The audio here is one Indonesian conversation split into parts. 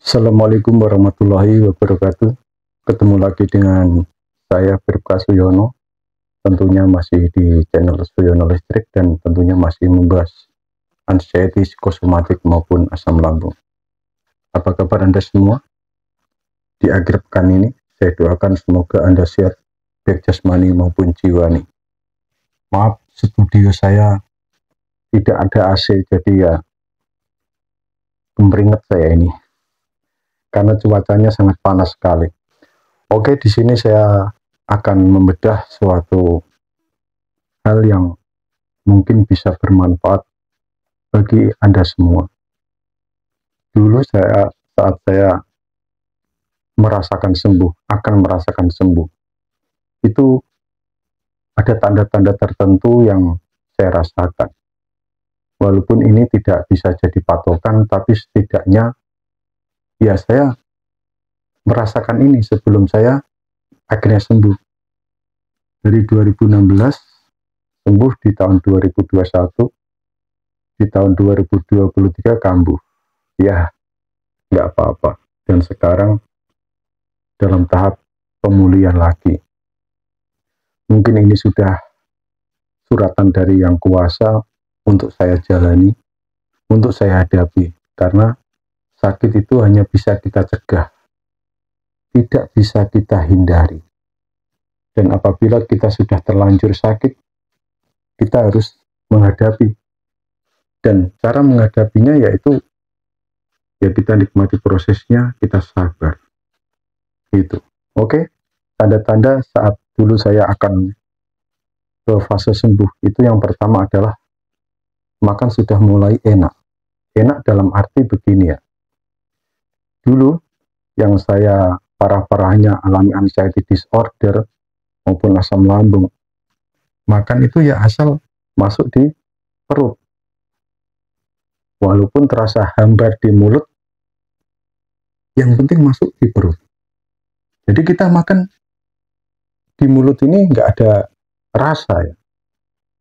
Assalamualaikum warahmatullahi wabarakatuh. Ketemu lagi dengan saya Bribka Suyono. Tentunya masih di channel Suyono Listrik dan tentunya masih membahas anxiety psikosomatik maupun asam lambung. Apa kabar Anda semua? Di akhir pekan ini saya doakan semoga Anda sehat baik jasmani maupun jiwani. Maaf, studio saya tidak ada AC, jadi ya kemeringat saya ini karena cuacanya sangat panas sekali. Oke, di sini saya akan membedah suatu hal yang mungkin bisa bermanfaat bagi Anda semua. Dulu saat saya akan merasakan sembuh, itu ada tanda-tanda tertentu yang saya rasakan. Walaupun ini tidak bisa jadi patokan, tapi setidaknya ya saya merasakan ini sebelum saya akhirnya sembuh. Dari 2016 sembuh, di tahun 2021, di tahun 2023 kambuh. Ya, nggak apa-apa. Dan sekarang dalam tahap pemulihan lagi. Mungkin ini sudah suratan dari Yang Kuasa untuk saya jalani, untuk saya hadapi. Karena sakit itu hanya bisa kita cegah, tidak bisa kita hindari. Dan apabila kita sudah terlanjur sakit, kita harus menghadapi. Dan cara menghadapinya yaitu ya kita nikmati prosesnya, kita sabar. Gitu. Oke, tanda-tanda saat dulu saya akan ke fase sembuh itu yang pertama adalah makan sudah mulai enak. Enak dalam arti begini ya. Dulu yang saya parah-parahnya alami anxiety disorder maupun asam lambung, makan itu ya asal masuk di perut. Walaupun terasa hambar di mulut, yang penting masuk di perut. Jadi kita makan di mulut ini nggak ada rasa ya.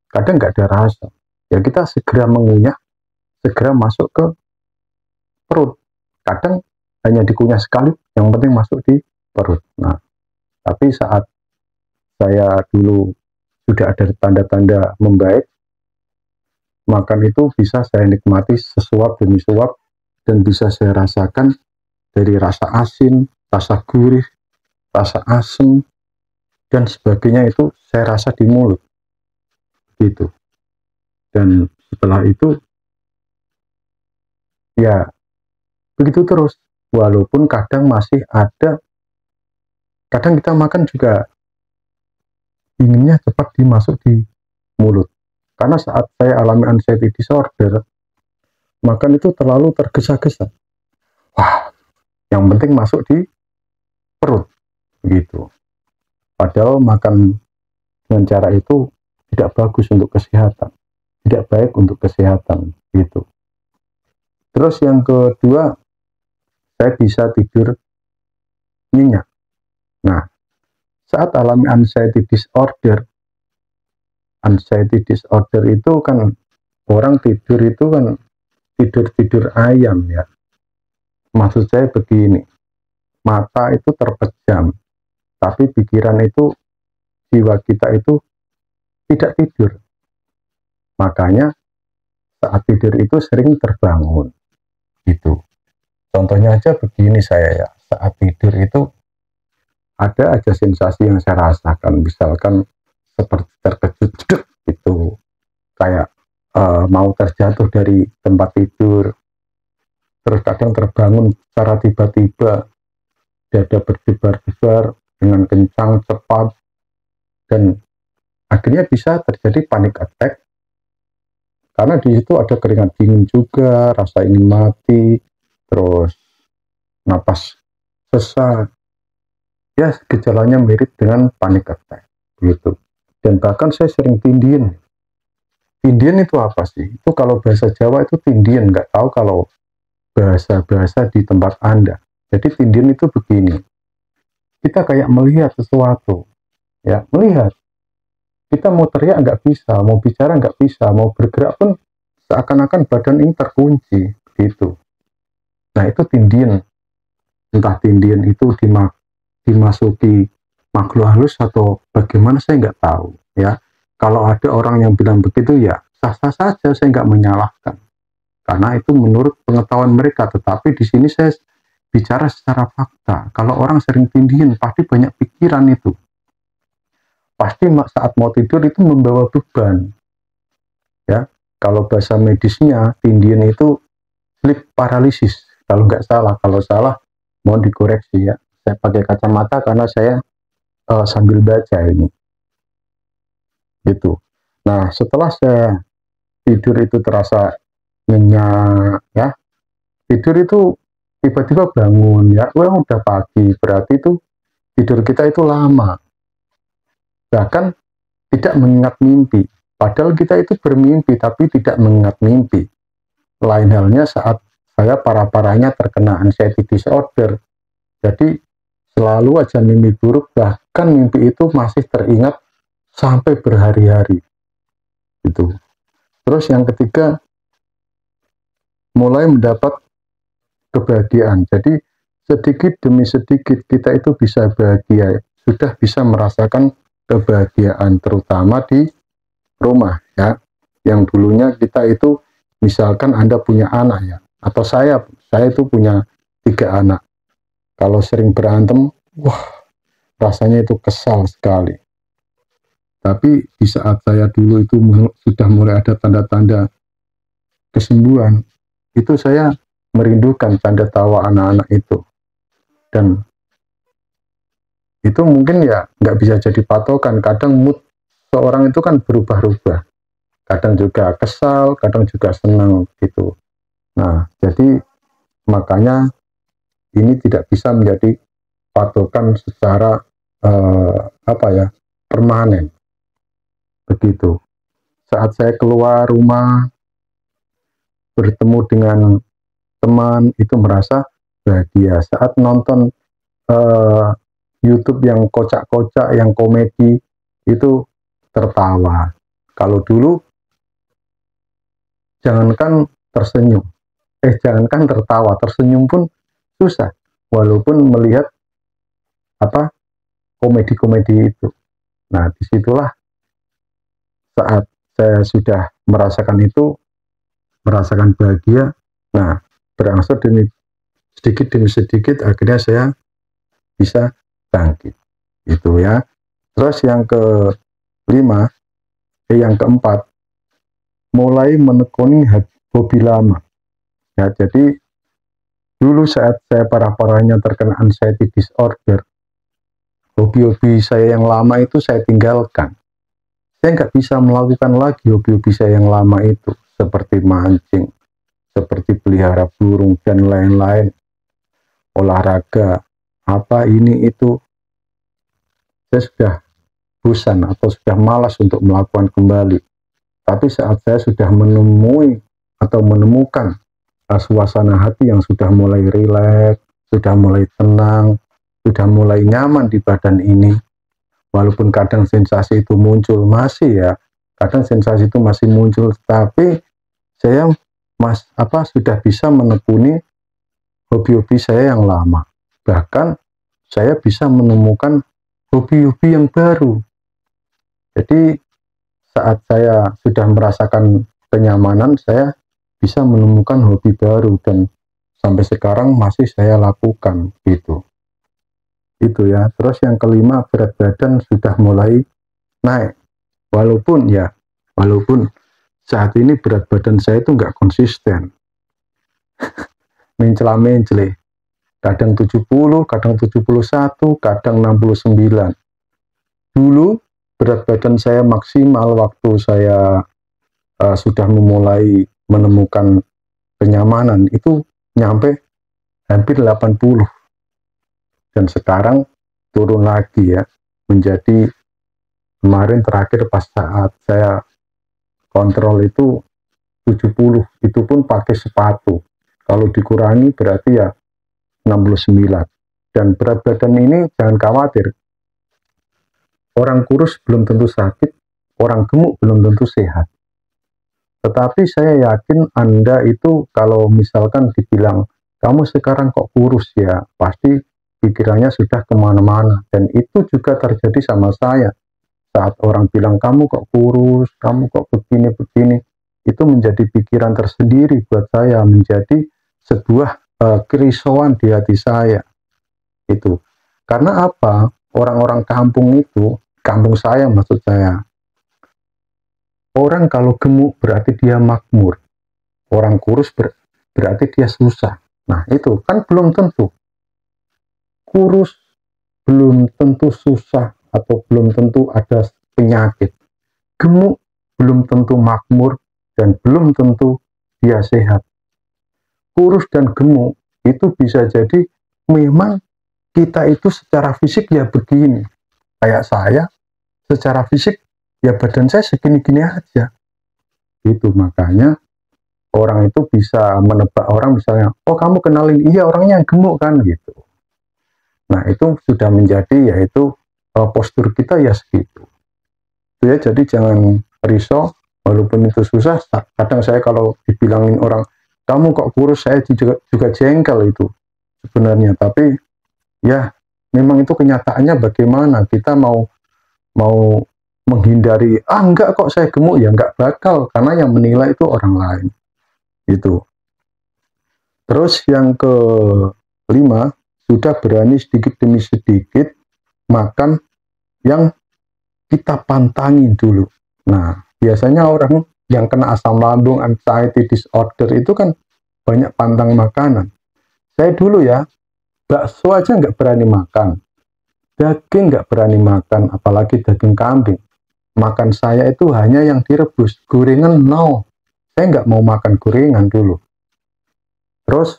Kadang nggak ada rasa. Ya kita segera mengunyah, segera masuk ke perut. Kadang hanya dikunyah sekali, yang penting masuk di perut. Nah, tapi saat saya dulu sudah ada tanda-tanda membaik, makan itu bisa saya nikmati sesuap demi suap dan bisa saya rasakan dari rasa asin, rasa gurih, rasa asam, dan sebagainya itu saya rasa di mulut. Gitu. Dan setelah itu ya begitu terus. Walaupun kadang masih ada, kadang kita makan juga inginnya cepat dimasuk di mulut. Karena saat saya alami anxiety disorder, makan itu terlalu tergesa-gesa. Wah, yang penting masuk di perut. Gitu. Padahal makan dengan cara itu tidak bagus untuk kesehatan. Tidak baik untuk kesehatan. Gitu. Terus yang kedua, saya bisa tidur nyenyak. Nah, saat alami anxiety disorder itu kan orang tidur itu kan tidur ayam ya. Maksud saya begini, mata itu terpejam, tapi pikiran itu, jiwa kita itu tidak tidur. Makanya saat tidur itu sering terbangun. Gitu. Contohnya aja begini saya ya, saat tidur itu ada aja sensasi yang saya rasakan, misalkan seperti terkejut gitu, kayak mau terjatuh dari tempat tidur, terus kadang terbangun secara tiba-tiba, dada berdebar-debar dengan kencang, cepat, dan akhirnya bisa terjadi panic attack, karena di situ ada keringat dingin juga, rasa ingin mati, terus napas sesak, ya gejalanya mirip dengan panic attack gitu. Dan bahkan saya sering tindian. Tindian itu apa sih? Itu kalau bahasa Jawa itu tindian, nggak tahu kalau bahasa-bahasa di tempat Anda. Jadi tindian itu begini, kita kayak melihat sesuatu, ya melihat. Kita mau teriak nggak bisa, mau bicara nggak bisa, mau bergerak pun seakan-akan badan ini terkunci gitu. Nah itu tindian. entah tindian itu dimasuki makhluk halus atau bagaimana, saya nggak tahu ya. Kalau ada orang yang bilang begitu ya sah-sah saja, saya nggak menyalahkan karena itu menurut pengetahuan mereka. Tetapi di sini saya bicara secara fakta. Kalau orang sering tindian pasti banyak pikiran, itu pasti saat mau tidur itu membawa beban ya. Kalau bahasa medisnya tindian itu sleep paralysis kalau nggak salah. Kalau salah mohon dikoreksi ya, saya pakai kacamata karena saya sambil baca ini gitu. Nah, setelah saya tidur itu terasa nyenyak ya, tidur itu tiba-tiba bangun ya, wah udah pagi, berarti itu tidur kita itu lama, bahkan tidak mengingat mimpi, padahal kita itu bermimpi tapi tidak mengingat mimpi. Lain halnya saat saya parah-parahnya terkena anxiety disorder, jadi selalu aja mimpi buruk, bahkan mimpi itu masih teringat sampai berhari-hari gitu. Terus yang ketiga, mulai mendapat kebahagiaan. Jadi sedikit demi sedikit kita itu bisa bahagia, sudah bisa merasakan kebahagiaan, terutama di rumah ya. Yang dulunya kita itu misalkan Anda punya anak ya, atau saya itu punya 3 anak. Kalau sering berantem, wah rasanya itu kesal sekali. Tapi di saat saya dulu itu sudah mulai ada tanda-tanda kesembuhan, itu saya merindukan canda tawa anak-anak itu. Dan itu mungkin ya nggak bisa jadi patokan, kadang mood seorang itu kan berubah-ubah, kadang juga kesal, kadang juga senang gitu. Nah, jadi makanya ini tidak bisa menjadi patokan secara permanen begitu. Saat saya keluar rumah bertemu dengan teman itu merasa bahagia. Saat nonton YouTube yang kocak-kocak, yang komedi itu tertawa. Kalau dulu jangankan tertawa, tersenyum pun susah, walaupun melihat komedi-komedi itu. Nah, disitulah saat saya sudah merasakan itu, merasakan bahagia. Nah, berangsur sedikit demi sedikit akhirnya saya bisa bangkit itu ya. Terus yang keempat, mulai menekuni hobi lama ya. Jadi dulu saat saya parah-parahnya terkena anxiety disorder, hobi-hobi saya yang lama itu saya tinggalkan. Saya nggak bisa melakukan lagi hobi-hobi saya yang lama itu, seperti mancing, seperti pelihara burung, dan lain-lain, olahraga, ini itu. Saya sudah bosan atau sudah malas untuk melakukan kembali. Tapi saat saya sudah menemukan suasana hati yang sudah mulai rileks, sudah mulai tenang, sudah mulai nyaman di badan ini, walaupun kadang sensasi itu muncul, kadang sensasi itu masih muncul, tapi saya sudah bisa menekuni hobi-hobi saya yang lama. Bahkan saya bisa menemukan hobi-hobi yang baru. Jadi saat saya sudah merasakan kenyamanan, saya bisa menemukan hobi baru, dan sampai sekarang masih saya lakukan gitu. Itu ya. Terus yang kelima, berat badan sudah mulai naik. Walaupun saat ini berat badan saya itu nggak konsisten. Mencela-mencele. Kadang 70, kadang 71, kadang 69. Dulu berat badan saya maksimal waktu saya sudah memulai menemukan kenyamanan itu nyampe hampir 80. Dan sekarang turun lagi ya, menjadi kemarin terakhir pas saat saya kontrol itu 70, itu pun pakai sepatu. Kalau dikurangi berarti ya 69. Dan berat badan ini jangan khawatir, orang kurus belum tentu sakit, orang gemuk belum tentu sehat. Tetapi saya yakin Anda itu kalau misalkan dibilang kamu sekarang kok kurus ya, pasti pikirannya sudah kemana-mana. Dan itu juga terjadi sama saya. Saat orang bilang, kamu kok kurus, kamu kok begini-begini, itu menjadi pikiran tersendiri buat saya, menjadi sebuah kerisauan di hati saya. Itu. Karena apa? Orang-orang kampung itu, kampung saya maksud saya, orang kalau gemuk berarti dia makmur. Orang kurus berarti dia susah. Nah, itu kan belum tentu. Kurus belum tentu susah atau belum tentu ada penyakit. Gemuk belum tentu makmur dan belum tentu dia sehat. Kurus dan gemuk itu bisa jadi memang kita itu secara fisik ya begini. Kayak saya, secara fisik ya badan saya segini-gini aja. Itu makanya orang itu bisa menebak orang misalnya, oh kamu kenalin, iya orangnya yang gemuk kan gitu. Nah itu sudah menjadi yaitu postur kita ya segitu. Ya, jadi jangan risau, walaupun itu susah. Kadang saya kalau dibilangin orang, kamu kok kurus, saya juga jengkel itu sebenarnya. Tapi ya memang itu kenyataannya bagaimana. Kita mau menghindari, enggak kok saya gemuk, ya enggak bakal, karena yang menilai itu orang lain. Itu. Terus yang kelima, sudah berani sedikit demi sedikit makan yang kita pantangin dulu. Nah, biasanya orang yang kena asam lambung, anxiety disorder itu kan banyak pantang makanan. Saya dulu ya, bakso aja nggak berani makan. Daging nggak berani makan, apalagi daging kambing. Makan saya itu hanya yang direbus. Gorengan, no. Saya nggak mau makan gorengan dulu. Terus,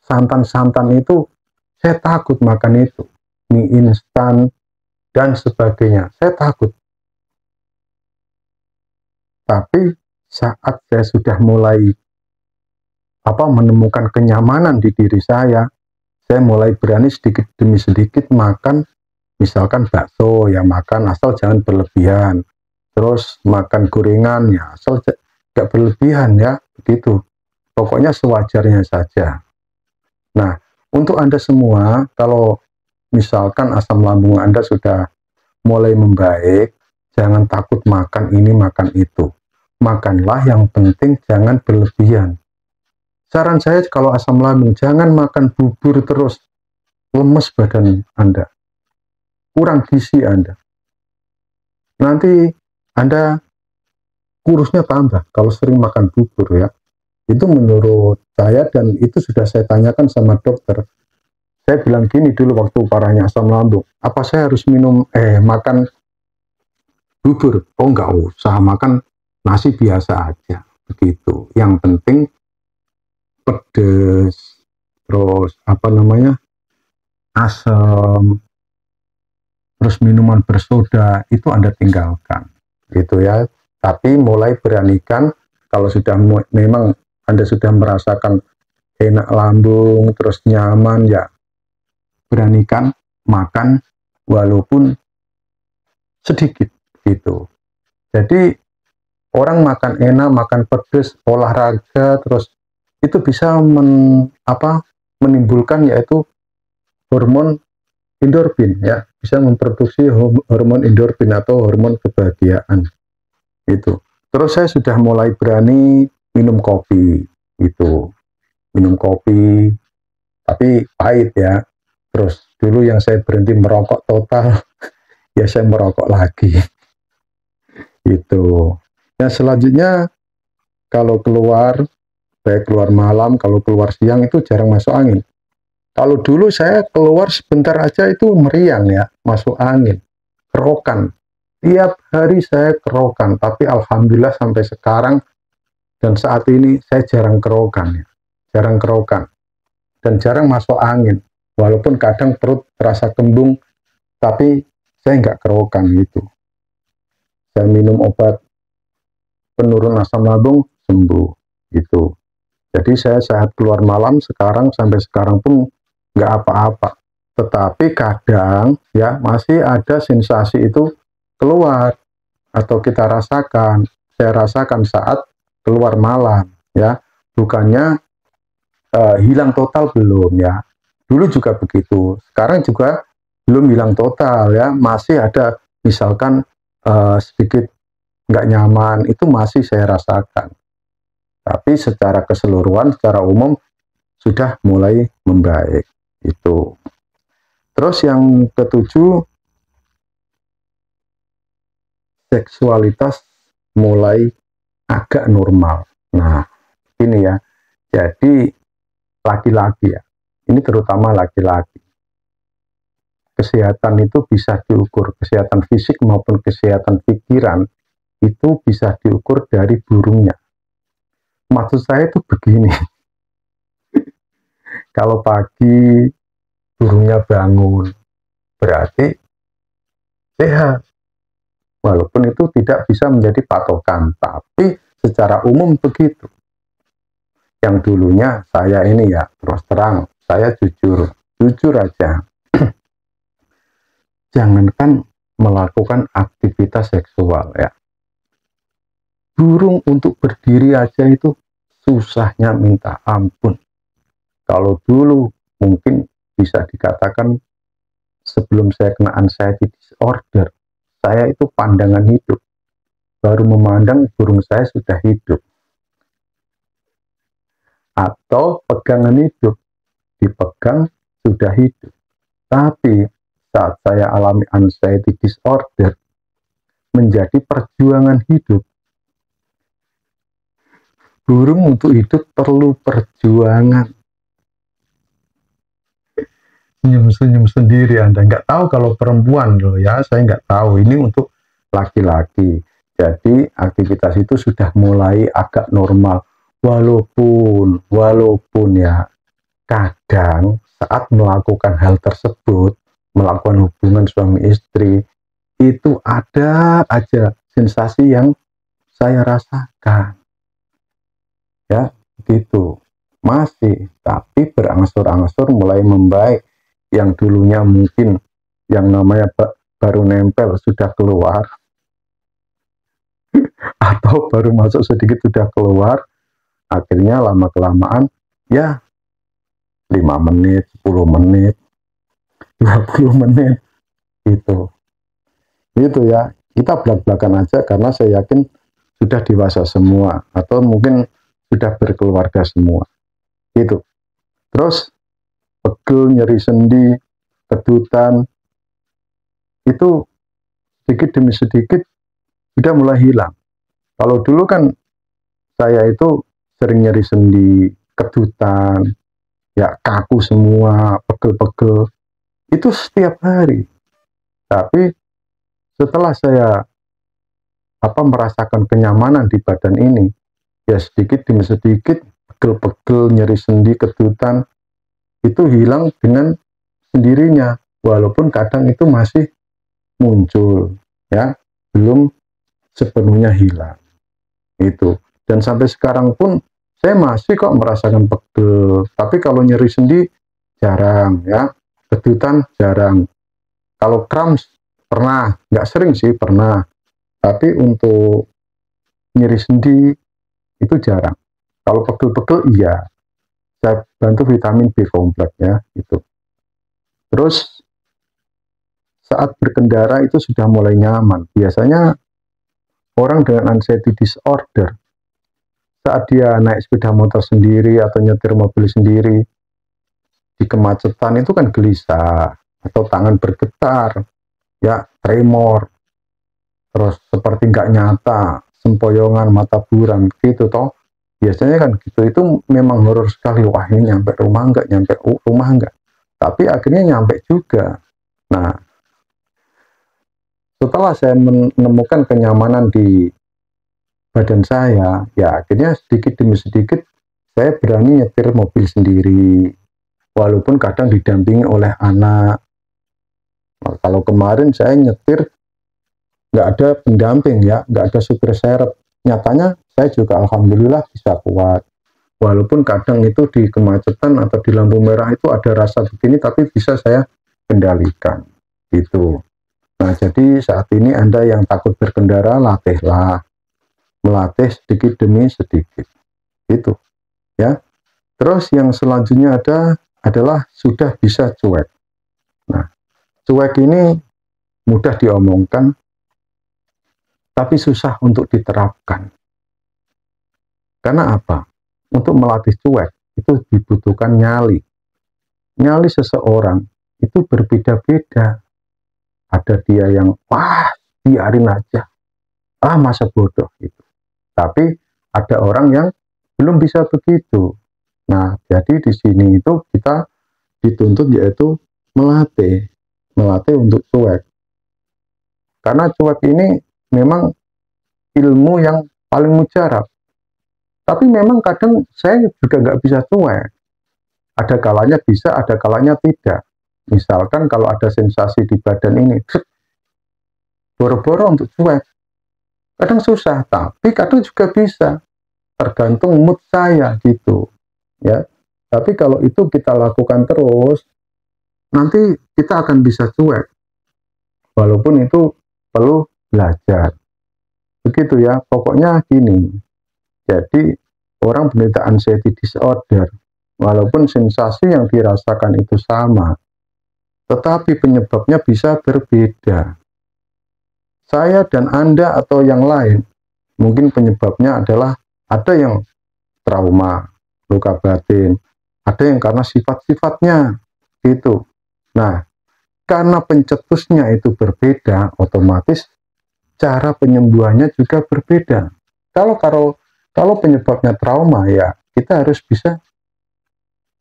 santan-santan itu, saya takut makan itu. Mie instan, dan sebagainya. Saya takut. Tapi saat saya sudah mulai menemukan kenyamanan di diri saya mulai berani sedikit demi sedikit makan, misalkan bakso, ya makan asal jangan berlebihan. Terus makan gorengan, ya asal gak berlebihan ya, begitu. Pokoknya sewajarnya saja. Nah, untuk Anda semua, kalau misalkan asam lambung Anda sudah mulai membaik, jangan takut makan ini, makan itu. Makanlah, yang penting jangan berlebihan. Saran saya kalau asam lambung, jangan makan bubur terus. Lemes badan Anda. Kurang gizi Anda. Nanti Anda kurusnya tambah kalau sering makan bubur ya. Itu menurut saya, dan itu sudah saya tanyakan sama dokter. Saya bilang gini dulu waktu parahnya asam lambung, apa saya harus makan bubur? Oh enggak usah, makan nasi biasa aja, begitu. Yang penting pedes, terus asam, terus minuman bersoda, itu Anda tinggalkan, gitu ya. Tapi mulai beranikan, kalau sudah memang Anda sudah merasakan enak lambung, terus nyaman, ya beranikan makan walaupun sedikit, gitu. Jadi orang makan enak, makan pedes, olahraga, terus itu bisa menimbulkan yaitu hormon endorfin ya, bisa memproduksi hormon endorfin atau hormon kebahagiaan itu. Terus saya sudah mulai berani minum kopi itu, minum kopi tapi pahit ya. Terus dulu yang saya berhenti merokok total ya saya merokok lagi itu. Yang selanjutnya, kalau keluar, baik keluar malam, kalau keluar siang itu jarang masuk angin. Kalau dulu saya keluar sebentar aja itu meriang ya, masuk angin, kerokan. Tiap hari saya kerokan, tapi alhamdulillah sampai sekarang dan saat ini saya jarang kerokan ya, jarang kerokan. Dan jarang masuk angin, walaupun kadang perut terasa kembung, tapi saya nggak kerokan gitu. Saya minum obat penurun asam lambung, sembuh gitu. Jadi saya saat keluar malam sekarang sampai sekarang pun nggak apa-apa. Tetapi kadang ya masih ada sensasi itu keluar atau kita rasakan. Saya rasakan saat keluar malam ya. Bukannya hilang total belum ya. Dulu juga begitu, sekarang juga belum hilang total ya, masih ada misalkan sedikit nggak nyaman, itu masih saya rasakan. Tapi secara keseluruhan, secara umum sudah mulai membaik itu. Terus yang ketujuh, seksualitas mulai agak normal. Nah, ini ya. Jadi laki-laki ya, ini terutama laki-laki. Kesehatan itu bisa diukur, kesehatan fisik maupun kesehatan pikiran itu bisa diukur dari burungnya. Maksud saya itu begini, kalau pagi burungnya bangun, berarti sehat. Walaupun itu tidak bisa menjadi patokan, tapi secara umum begitu. Yang dulunya saya ini ya, terus terang, saya jujur aja. Jangankan melakukan aktivitas seksual ya. Burung untuk berdiri aja itu susahnya minta ampun. Kalau dulu mungkin bisa dikatakan sebelum saya kena anxiety disorder, saya itu pandangan hidup. Baru memandang burung saya sudah hidup. Atau pegangan hidup, dipegang sudah hidup. Tapi saat saya alami anxiety disorder, menjadi perjuangan hidup. Burung untuk hidup perlu perjuangan. Senyum-senyum sendiri Anda. Nggak tahu kalau perempuan loh ya, saya nggak tahu. Ini untuk laki-laki. Jadi aktivitas itu sudah mulai agak normal. Walaupun ya, kadang saat melakukan hal tersebut, melakukan hubungan suami istri, itu ada aja sensasi yang saya rasakan. Ya, gitu. Masih, tapi berangsur-angsur mulai membaik. Yang dulunya mungkin yang namanya baru nempel sudah keluar, atau baru masuk sedikit sudah keluar, akhirnya lama-kelamaan, ya 5 menit, 10 menit, 20 menit, gitu. Itu ya, kita belak-belakan aja karena saya yakin sudah dewasa semua, atau mungkin sudah berkeluarga semua. Gitu. Terus pegel, nyeri sendi, kedutan, itu sedikit demi sedikit sudah mulai hilang. Kalau dulu kan saya itu sering nyeri sendi, kedutan, ya kaku semua, pegel-pegel, itu setiap hari. Tapi setelah saya merasakan kenyamanan di badan ini, ya sedikit demi sedikit pegel-pegel, nyeri sendi, kedutan, itu hilang dengan sendirinya, walaupun kadang itu masih muncul, ya belum sepenuhnya hilang itu. Dan sampai sekarang pun saya masih kok merasakan pegel, tapi kalau nyeri sendi jarang ya, kedutan jarang. Kalau cramps pernah, nggak sering sih, pernah, tapi untuk nyeri sendi itu jarang. Kalau pegel-pegel iya, saya bantu vitamin B kompleks ya itu. Terus saat berkendara itu sudah mulai nyaman. Biasanya orang dengan anxiety disorder, saat dia naik sepeda motor sendiri atau nyetir mobil sendiri, di kemacetan itu kan gelisah, atau tangan bergetar, ya tremor, terus seperti nggak nyata, sempoyongan, mata buram, gitu toh. Biasanya kan gitu, itu memang horor sekali. Wah, ini nyampe rumah nggak, nyampe rumah nggak. Tapi akhirnya nyampe juga. Nah, setelah saya menemukan kenyamanan di badan saya, ya akhirnya sedikit demi sedikit saya berani nyetir mobil sendiri, walaupun kadang didampingi oleh anak. Nah, kalau kemarin saya nyetir nggak ada pendamping ya, nggak ada supir serep, nyatanya saya juga alhamdulillah bisa kuat. Walaupun kadang itu di kemacetan atau di lampu merah itu ada rasa begini, tapi bisa saya kendalikan gitu. Nah, jadi saat ini Anda yang takut berkendara, latihlah, melatih sedikit demi sedikit, itu ya. Terus yang selanjutnya adalah sudah bisa cuek. Nah, cuek ini mudah diomongkan, tapi susah untuk diterapkan. Karena apa? Untuk melatih cuek itu dibutuhkan nyali. Nyali seseorang itu berbeda-beda. Ada dia yang, wah, biarin aja. Masa bodoh gitu. Tapi ada orang yang belum bisa begitu. Nah, jadi di sini itu kita dituntut yaitu melatih untuk cuek. Karena cuek ini memang ilmu yang paling mujarab. Tapi memang kadang saya juga nggak bisa cuek. Ada kalanya bisa, ada kalanya tidak. Misalkan kalau ada sensasi di badan ini, boro-boro untuk cuek. Kadang susah, tapi kadang juga bisa. Tergantung mood saya gitu. Ya. Tapi kalau itu kita lakukan terus, nanti kita akan bisa cuek. Walaupun itu perlu belajar. Begitu ya, pokoknya gini. Jadi orang penderita anxiety disorder, walaupun sensasi yang dirasakan itu sama, tetapi penyebabnya bisa berbeda. Saya dan Anda atau yang lain, mungkin penyebabnya adalah ada yang trauma, luka batin, ada yang karena sifat-sifatnya, gitu. Nah, karena pencetusnya itu berbeda, otomatis cara penyembuhannya juga berbeda. Kalau penyebabnya trauma, ya kita harus bisa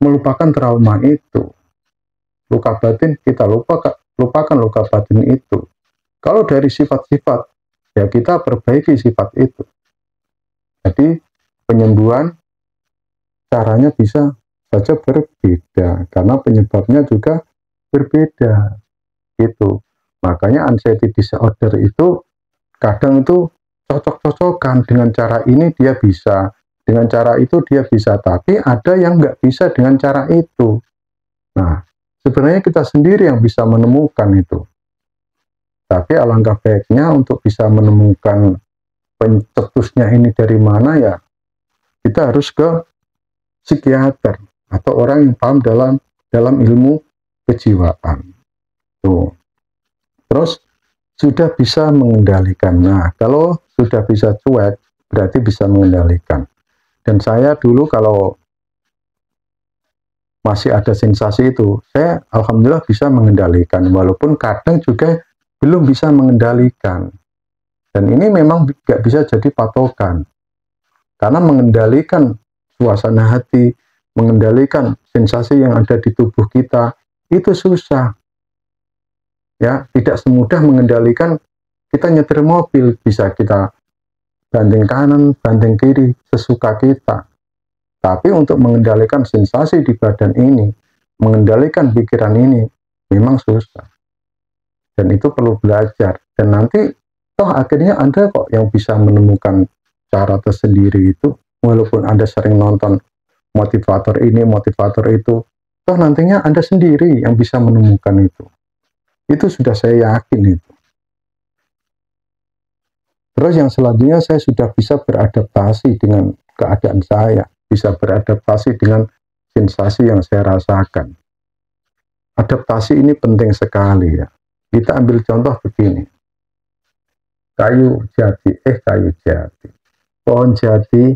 melupakan trauma itu. Luka batin, kita lupakan luka batin itu. Kalau dari sifat-sifat, ya kita perbaiki sifat itu. Jadi penyembuhan caranya bisa saja berbeda, karena penyebabnya juga berbeda. Gitu. Makanya anxiety disorder itu kadang itu cocok-cocokan, dengan cara ini dia bisa, dengan cara itu dia bisa, tapi ada yang nggak bisa dengan cara itu. Nah, sebenarnya kita sendiri yang bisa menemukan itu. Tapi alangkah baiknya untuk bisa menemukan pencetusnya ini dari mana, ya kita harus ke psikiater atau orang yang paham dalam ilmu kejiwaan. Tuh. Terus sudah bisa mengendalikan. Nah, kalau sudah bisa cuek, berarti bisa mengendalikan. Dan saya dulu kalau masih ada sensasi itu, saya alhamdulillah bisa mengendalikan, walaupun kadang juga belum bisa mengendalikan. Dan ini memang nggak bisa jadi patokan. Karena mengendalikan suasana hati, mengendalikan sensasi yang ada di tubuh kita, itu susah. Ya, tidak semudah mengendalikan kita nyetir mobil, bisa kita banting kanan, banting kiri, sesuka kita. Tapi untuk mengendalikan sensasi di badan ini, mengendalikan pikiran ini, memang susah. Dan itu perlu belajar. Dan nanti, toh akhirnya Anda kok yang bisa menemukan cara tersendiri itu, walaupun Anda sering nonton motivator ini, motivator itu, toh nantinya Anda sendiri yang bisa menemukan itu. Itu sudah saya yakin itu. Terus yang selanjutnya saya sudah bisa beradaptasi dengan keadaan saya, bisa beradaptasi dengan sensasi yang saya rasakan. Adaptasi ini penting sekali ya. Kita ambil contoh begini. Kayu jati. Pohon jati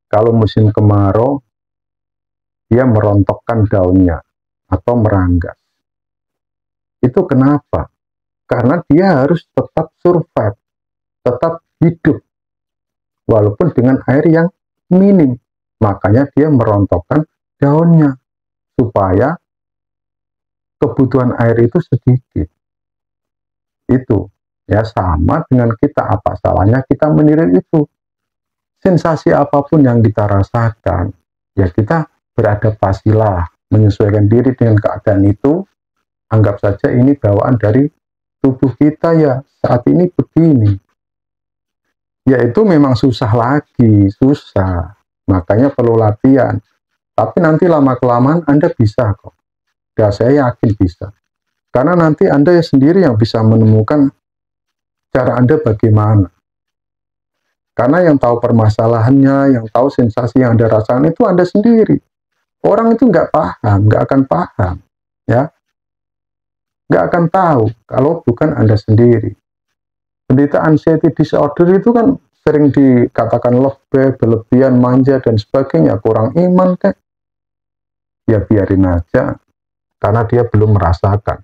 kalau musim kemarau dia merontokkan daunnya atau meranggas. Itu kenapa? Karena dia harus tetap survive, tetap hidup, walaupun dengan air yang minim. Makanya dia merontokkan daunnya, supaya kebutuhan air itu sedikit. Itu, ya sama dengan kita, apa salahnya kita meniru itu. Sensasi apapun yang kita rasakan, ya kita beradaptasilah, menyesuaikan diri dengan keadaan itu. Anggap saja ini bawaan dari tubuh kita ya, saat ini begini. Ya itu memang susah lagi, susah. Makanya perlu latihan. Tapi nanti lama-kelamaan Anda bisa kok. Ya saya yakin bisa. Karena nanti Anda sendiri yang bisa menemukan cara Anda bagaimana. Karena yang tahu permasalahannya, yang tahu sensasi yang Anda rasakan itu Anda sendiri. Orang itu nggak paham, nggak akan paham, ya, nggak akan tahu kalau bukan Anda sendiri. Penderita anxiety disorder itu kan sering dikatakan lebay, berlebihan, manja, dan sebagainya, kurang iman, kan? Ya biarin aja, karena dia belum merasakan.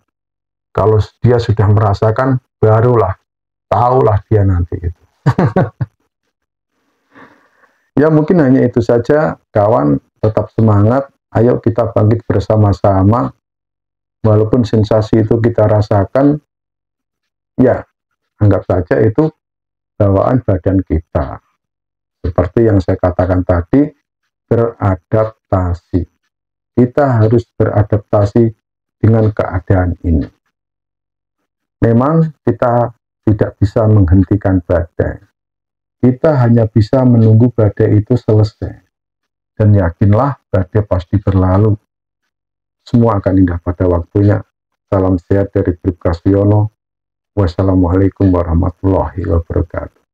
Kalau dia sudah merasakan, barulah tahulah dia nanti itu. Ya mungkin hanya itu saja, kawan, tetap semangat, ayo kita bangkit bersama-sama, walaupun sensasi itu kita rasakan, ya anggap saja itu bawaan badan kita. Seperti yang saya katakan tadi, beradaptasi. Kita harus beradaptasi dengan keadaan ini. Memang kita tidak bisa menghentikan badai. Kita hanya bisa menunggu badai itu selesai. Dan yakinlah badai pasti berlalu. Semua akan indah pada waktunya. Salam sehat dari Bribka Siono. Wassalamualaikum warahmatullahi wabarakatuh.